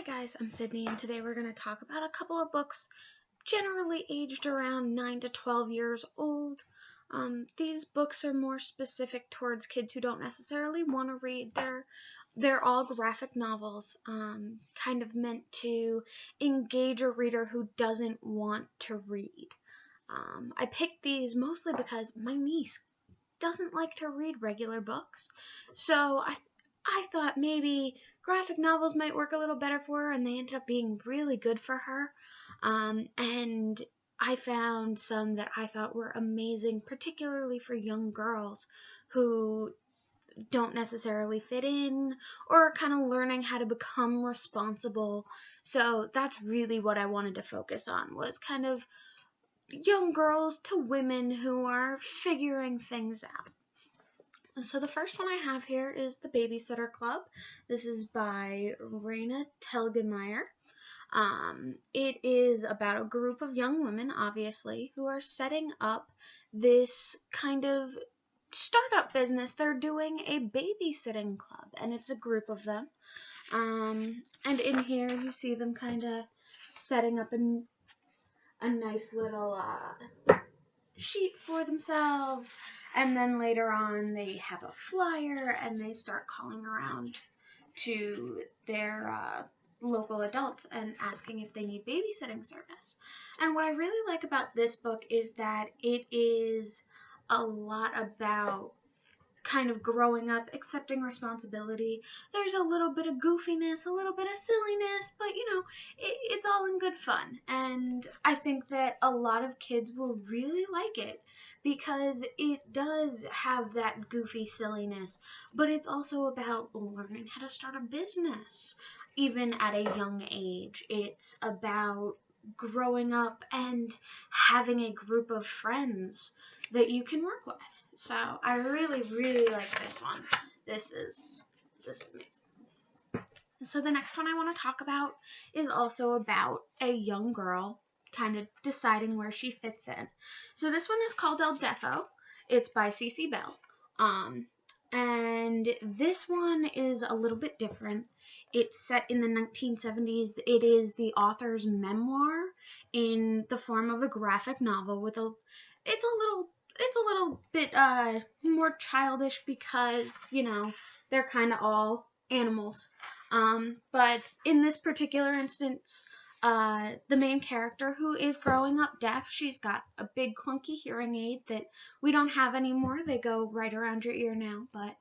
Hi guys, I'm Sydney, and today we're going to talk about a couple of books generally aged around 9 to 12 years old. These books are more specific towards kids who don't necessarily want to read. They're all graphic novels, kind of meant to engage a reader who doesn't want to read. I picked these mostly because my niece doesn't like to read regular books, so I thought maybe graphic novels might work a little better for her, and they ended up being really good for her. And I found some that I thought were amazing, particularly for young girls who don't necessarily fit in or are kind of learning how to become responsible. So that's really what I wanted to focus on, was kind of young girls to women who are figuring things out. So the first one I have here is The Babysitter Club. This is by Raina Telgemeier. It is about a group of young women, obviously, who are setting up this kind of startup business. They're doing a babysitting club, and it's a group of them. And in here you see them kind of setting up a nice little sheet for themselves, and then later on they have a flyer and they start calling around to their local adults and asking if they need babysitting service. And what I really like about this book is that it is a lot about kind of growing up, accepting responsibility. There's a little bit of goofiness, a little bit of silliness, but it's all in good fun. And I think that a lot of kids will really like it because it does have that goofy silliness, but it's also about learning how to start a business, even at a young age. It's about growing up and having a group of friends that you can work with. So I really, really like this one. This is amazing. So the next one I want to talk about is also about a young girl kind of deciding where she fits in. So this one is called El Defo. It's by Cece Bell. And this one is a little bit different. It's set in the 1970s. It is the author's memoir in the form of a graphic novel with it's a little bit more childish because, they're kind of all animals. But in this particular instance, the main character, who is growing up deaf, she's got a big clunky hearing aid that we don't have anymore. They go right around your ear now, but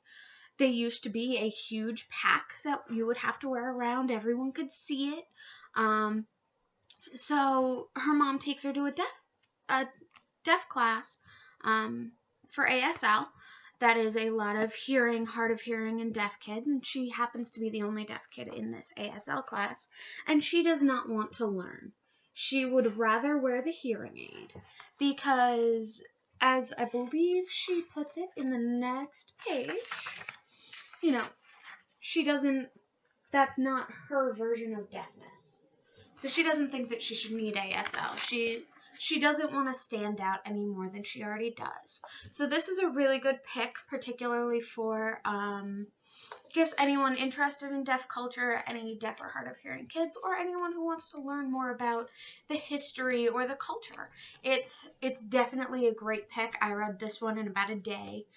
they used to be a huge pack that you would have to wear around. Everyone could see it. So her mom takes her to a deaf class for ASL. That is a lot of hearing, hard of hearing, and deaf kids, and she happens to be the only deaf kid in this ASL class, and she does not want to learn. She would rather wear the hearing aid because, as I believe she puts it in the next page, that's not her version of deafness. So she doesn't think that she should need ASL. She doesn't want to stand out any more than she already does. So this is a really good pick, particularly for just anyone interested in deaf culture, any deaf or hard of hearing kids, or anyone who wants to learn more about the history or the culture. It's definitely a great pick. I read this one in about a day.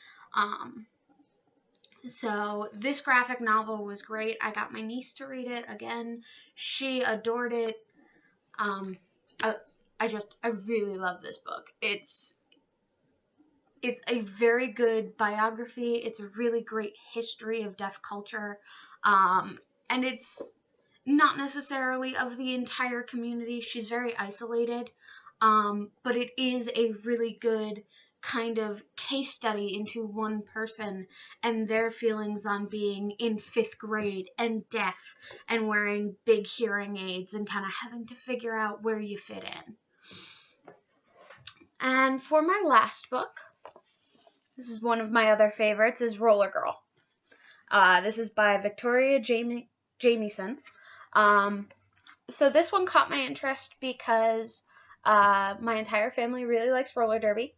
So this graphic novel was great. I got my niece to read it again. She adored it. I really love this book. It's a very good biography. It's a really great history of deaf culture. And it's not necessarily of the entire community. She's very isolated. But it is a really good kind of case study into one person and their feelings on being in 5th grade and deaf and wearing big hearing aids and kind of having to figure out where you fit in. And for my last book, this is one of my other favorites, is Roller Girl. This is by Victoria Jamieson. So this one caught my interest because my entire family really likes roller derby.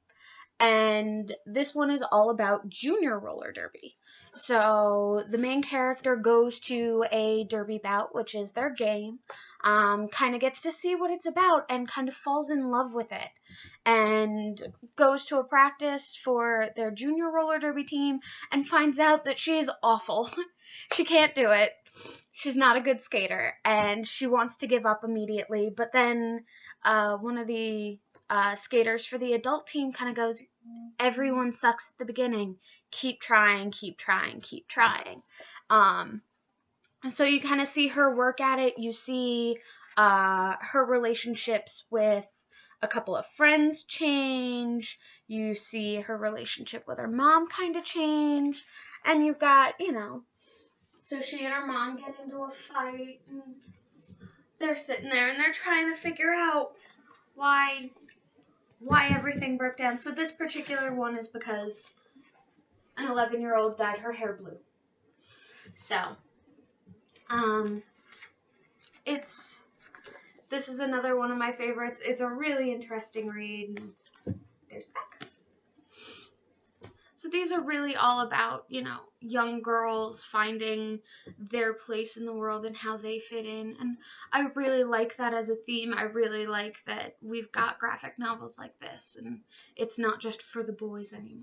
And this one is all about junior roller derby. So the main character goes to a derby bout, which is their game, kind of gets to see what it's about and kind of falls in love with it, and goes to a practice for their junior roller derby team and finds out that she is awful. She can't do it. She's not a good skater, and she wants to give up immediately. But then one of the skaters for the adult team kind of goes, everyone sucks at the beginning. Keep trying, keep trying, keep trying. So you kind of see her work at it. You see her relationships with a couple of friends change. You see her relationship with her mom kind of change. And you've got, so she and her mom get into a fight. And they're sitting there and they're trying to figure out why everything broke down. So this particular one is because an 11-year-old dyed her hair blue. So, this is another one of my favorites. It's a really interesting read. There's back. So these are really all about, young girls finding their place in the world and how they fit in. And I really like that as a theme. I really like that we've got graphic novels like this, and it's not just for the boys anymore.